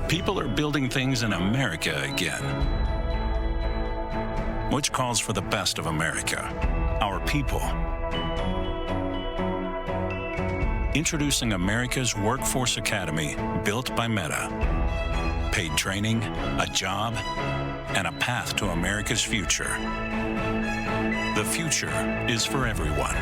People are building things in America again, which calls for the best of America, our people. Introducing America's Workforce Academy, built by Meta. Paid training, a job, and a path to America's future. The future is for everyone.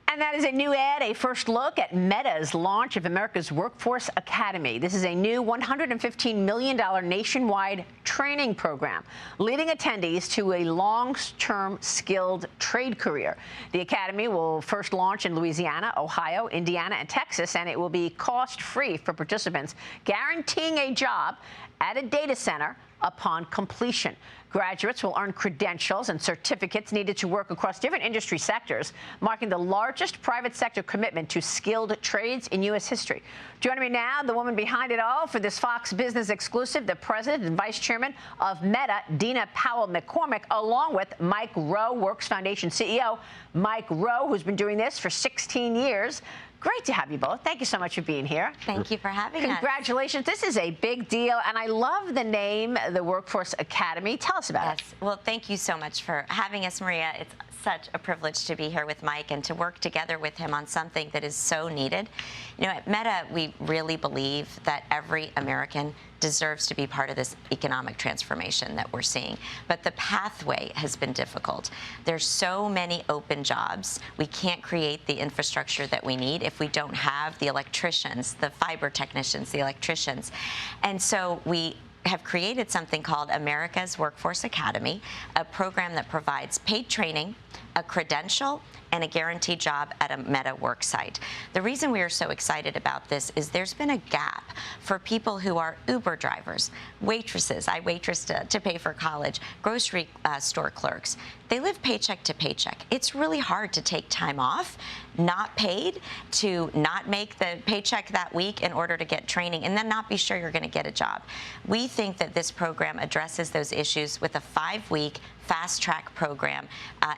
And that is a new ad, a first look at Meta's launch of America's Workforce Academy. This is a new $115 million nationwide training program, leading attendees to a long-term skilled trade career. The academy will first launch in Louisiana, Ohio, Indiana, and Texas, and it will be cost-free for participants, guaranteeing a job at a data center upon completion. Graduates will earn credentials and certificates needed to work across different industry sectors, marking the largest private sector commitment to skilled trades in U.S. history. Joining me now, the woman behind it all for this Fox Business exclusive, the president and vice chairman of Meta, Dina Powell McCormick, along with MikeroweWORKS Foundation CEO, Mike Rowe, who's been doing this for 16 years. Great to have you both. Thank you so much for being here. Thank you for having us. Congratulations. This is a big deal, and I love the name, the Workforce Academy. Tell us about it. Well, thank you so much for having us, Maria. It's such a privilege to be here with Mike and to work together with him on something that is so needed. You know, at Meta, we really believe that every American deserves to be part of this economic transformation that we're seeing. But the pathway has been difficult. There's so many open jobs. We can't create the infrastructure that we need if we don't have the electricians, the fiber technicians, the electricians. And so we have created something called America's Workforce Academy, a program that provides paid training, a credential, and a guaranteed job at a Meta work site. The reason we are so excited about this is there's been a gap for people who are Uber drivers, waitresses. I waitressed to pay for college, grocery store clerks. They live paycheck to paycheck. It's really hard to take time off, not paid, to not make the paycheck that week in order to get training and then not be sure you're going to get a job. We think that this program addresses those issues with a 5-week fast-track program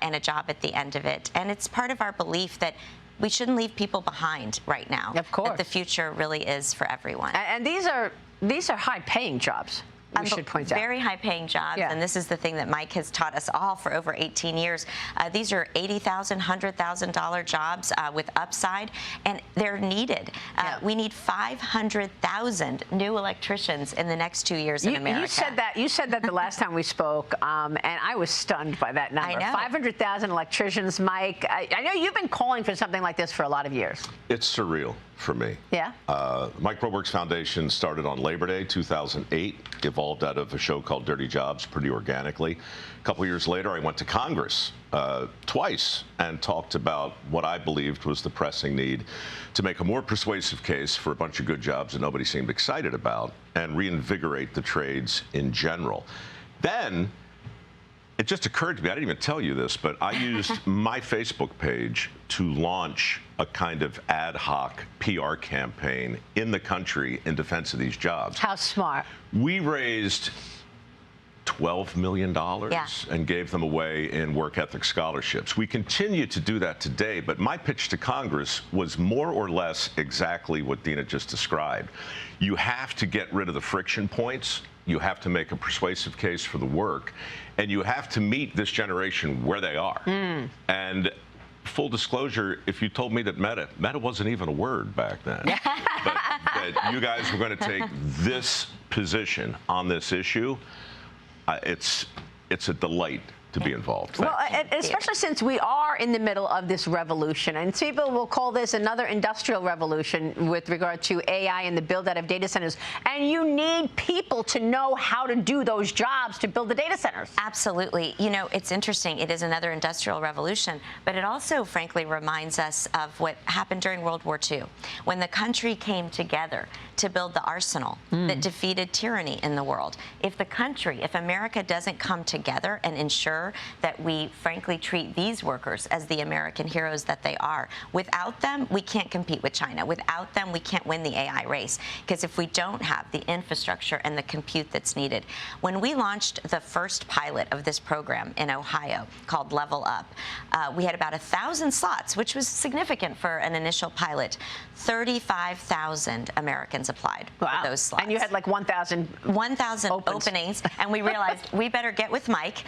and a job at the end of it. And it's part of our belief that we shouldn't leave people behind right now. Of course. That the future really is for everyone. And these are high-paying jobs. We should point out. Very high-paying jobs, Yeah. and this is the thing that Mike has taught us all for over 18 years. These are $80,000, $100,000 jobs with upside, and they're needed. Yeah. We need 500,000 new electricians in the next 2 years in America. You said that the last time we spoke, and I was stunned by that number. I know. 500,000 electricians, Mike. I know you've been calling for something like this for a lot of years. It's surreal for me. Yeah. MikeroweWORKS Foundation started on Labor Day 2008, evolved out of a show called Dirty Jobs pretty organically. A couple years later, I went to Congress twice and talked about what I believed was the pressing need to make a more persuasive case for a bunch of good jobs that nobody seemed excited about and reinvigorate the trades in general. Then it just occurred to me, I didn't even tell you this, but I used my Facebook page to launch a kind of ad hoc PR campaign in the country in defense of these jobs. How smart. We raised $12 million and gave them away in work ethic scholarships. We continue to do that today, but my pitch to Congress was more or less exactly what Dina just described. You have to get rid of the friction points. You have to make a persuasive case for the work, and you have to meet this generation where they are. And full disclosure, if you told me that Meta wasn't even a word back then, but that you guys were going to take this position on this issue, it's a delight to be involved. Well, especially since we are in the middle of this revolution, and people will call this another industrial revolution with regard to AI and the build-out of data centers, and you need people to know how to do those jobs to build the data centers. Absolutely. You know, it's interesting. It is another industrial revolution, but it also, frankly, reminds us of what happened during World War II, when the country came together to build the arsenal that defeated tyranny in the world. If America doesn't come together and ensure that we, frankly, treat these workers themselves as the American heroes that they are. Without them, we can't compete with China. Without them, we can't win the AI race, because if we don't have the infrastructure and the compute that's needed. When we launched the first pilot of this program in Ohio called Level Up, we had about 1,000 slots, which was significant for an initial pilot. 35,000 Americans applied for those slots. And you had like 1,000 openings, and we realized we better get with Mike,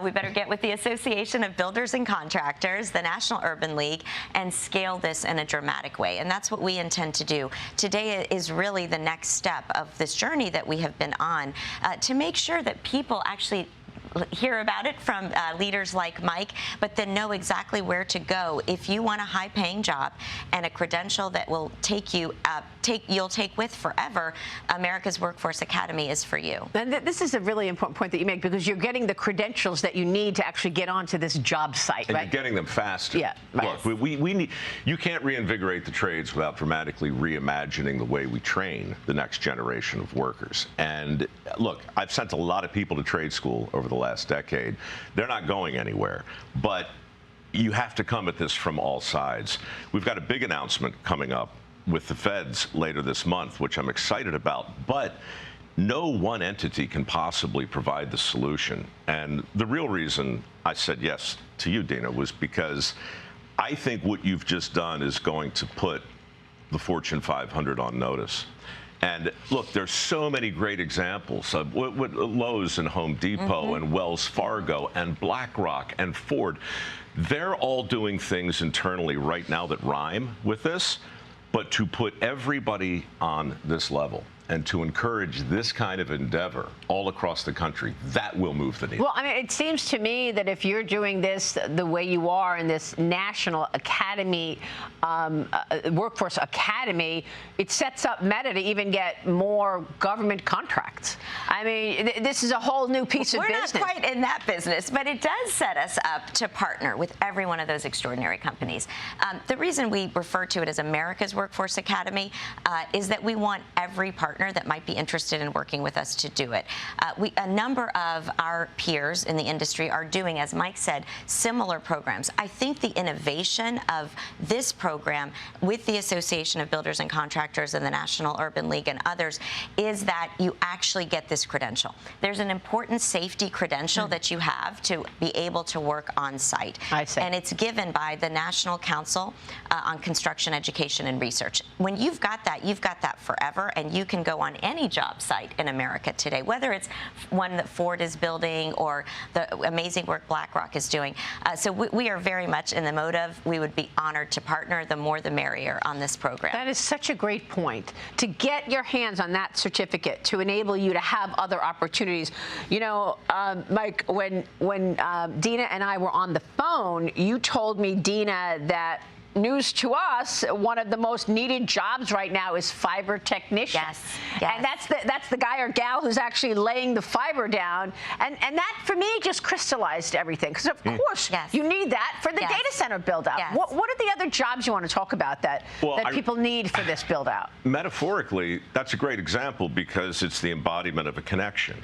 we better get with the Association of Builders and Contractors, the National Urban League, and scale this in a dramatic way. And that's what we intend to do. Today is really the next step of this journey that we have been on, to make sure that people actually hear about it from leaders like Mike, but then know exactly where to go. If you want a high-paying job and a credential that will take you, you'll take with forever, America's Workforce Academy is for you. And this is a really important point that you make, because you're getting the credentials that you need to actually get onto this job site, and right? you're getting them faster. Yeah, right. Look, we need. You can't reinvigorate the trades without dramatically reimagining the way we train the next generation of workers. And look, I've sent a lot of people to trade school over the last decade. They're not going anywhere, but you have to come at this from all sides. We've got a big announcement coming up with the feds later this month, which I'm excited about, but no one entity can possibly provide the solution. And the real reason I said yes to you, Dina, was because I think what you've just done is going to put the Fortune 500 on notice. And look, there's so many great examples of what Lowe's and Home Depot and Wells Fargo and BlackRock and Ford. They're all doing things internally right now that rhyme with this, but to put everybody on this level and to encourage this kind of endeavor all across the country, that will move the needle. Well, I mean, it seems to me that if you're doing this the way you are in this National Academy, Workforce Academy, it sets up Meta to even get more government contracts. I mean, this is a whole new piece of business. We're not quite in that business, but it does set us up to partner with every one of those extraordinary companies. The reason we refer to it as America's Workforce Academy is that we want every partner that might be interested in working with us to do it. A number of our peers in the industry are doing, as Mike said, similar programs. I think the innovation of this program with the Association of Builders and Contractors and the National Urban League and others is that you actually get this credential. There's an important safety credential that you have to be able to work on site. I see. And it's given by the National Council on Construction Education and Research. When you've got that forever, and you can go on any job site in America today, whether it's one that Ford is building or the amazing work BlackRock is doing. So we are very much in the mode of, we would be honored to partner, the more the merrier on this program. That is such a great point. To get your hands on that certificate to enable you to have other opportunities. You know, Mike, when Dina and I were on the phone, you told me, Dina, that news to us, one of the most needed jobs right now is fiber technician. Yes. And that's the guy or gal who's actually laying the fiber down. And that, for me, just crystallized everything. Because, of course, you need that for the data center build-out. Yes. What are the other jobs you want to talk about that people need for this build-out? Metaphorically, that's a great example because it's the embodiment of a connection.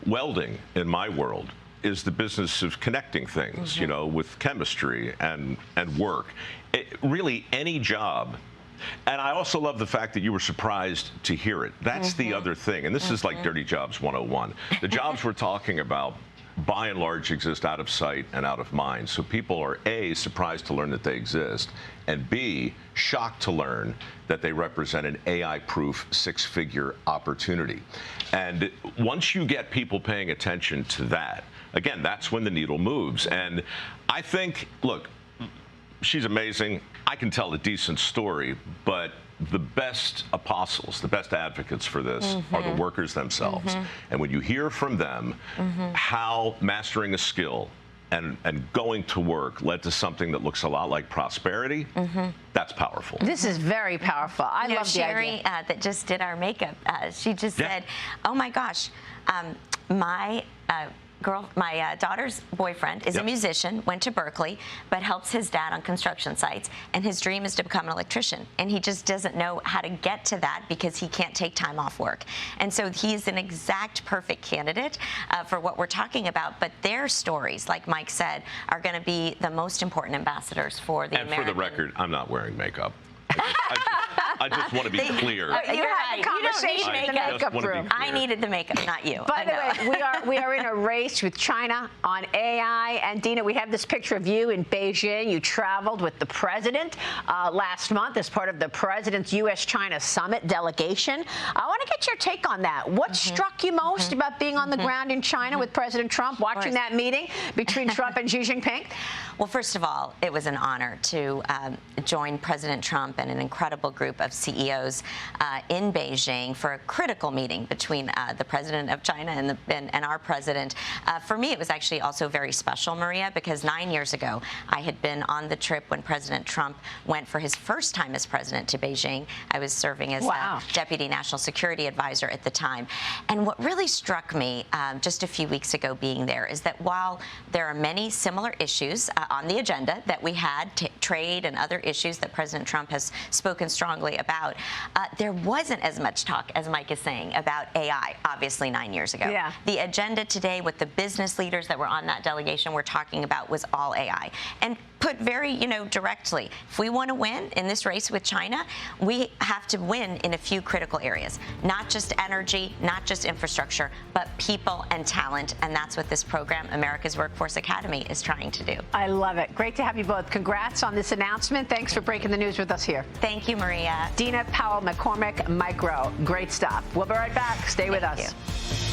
Welding, in my world, is the business of connecting things, you know, with chemistry and work. Really, any job. And I also love the fact that you were surprised to hear it. That's the other thing. And this is like Dirty Jobs 101. The jobs we're talking about, by and large, exist out of sight and out of mind. So people are A, surprised to learn that they exist, and B, shocked to learn that they represent an AI-proof six-figure opportunity. And once you get people paying attention to that, again, that's when the needle moves. And I think, look, she's amazing. I can tell a decent story, but the best apostles, the best advocates for this are the workers themselves. And when you hear from them how mastering a skill and going to work led to something that looks a lot like prosperity, that's powerful. This is very powerful. I love the Sherry, idea. that just did our makeup, she just said, oh my gosh, my daughter's boyfriend is a musician, went to Berkeley, but helps his dad on construction sites, and his dream is to become an electrician, and he just doesn't know how to get to that because he can't take time off work. And so he's an exact perfect candidate for what we're talking about, but their stories, like Mike said, are going to be the most important ambassadors for the American. And for the record, I'm not wearing makeup. I just want to be clear. You're right. You don't need makeup room. I needed the makeup, not you. By the way, we are in a race with China on AI. And Dina, we have this picture of you in Beijing. You traveled with the president last month as part of the president's U.S.-China summit delegation. I want to get your take on that. What struck you most about being on the ground in China with President Trump, watching that meeting between Trump and Xi Jinping? Well, first of all, it was an honor to join President Trump and an incredible group of CEOs in Beijing for a critical meeting between the president of China and our president. For me, it was actually also very special, Maria, because 9 years ago, I had been on the trip when President Trump went for his first time as president to Beijing. I was serving as Deputy National Security Advisor at the time. And what really struck me just a few weeks ago being there is that while there are many similar issues on the agenda that we had, trade and other issues that President Trump has spoken strongly about, there wasn't as much talk, as Mike is saying, about AI, obviously 9 years ago. Yeah. The agenda today with the business leaders that were on that delegation were talking about was all AI. And put very, directly, if we want to win in this race with China, we have to win in a few critical areas, not just energy, not just infrastructure, but people and talent. And that's what this program, America's Workforce Academy, is trying to do. I love it. Great to have you both. Congrats on this announcement. Thanks for breaking the news with us here. Thank you, Maria. Dina, Powell, McCormick, Mike Rowe. Great stuff. We'll be right back. Stay with us. Thank you.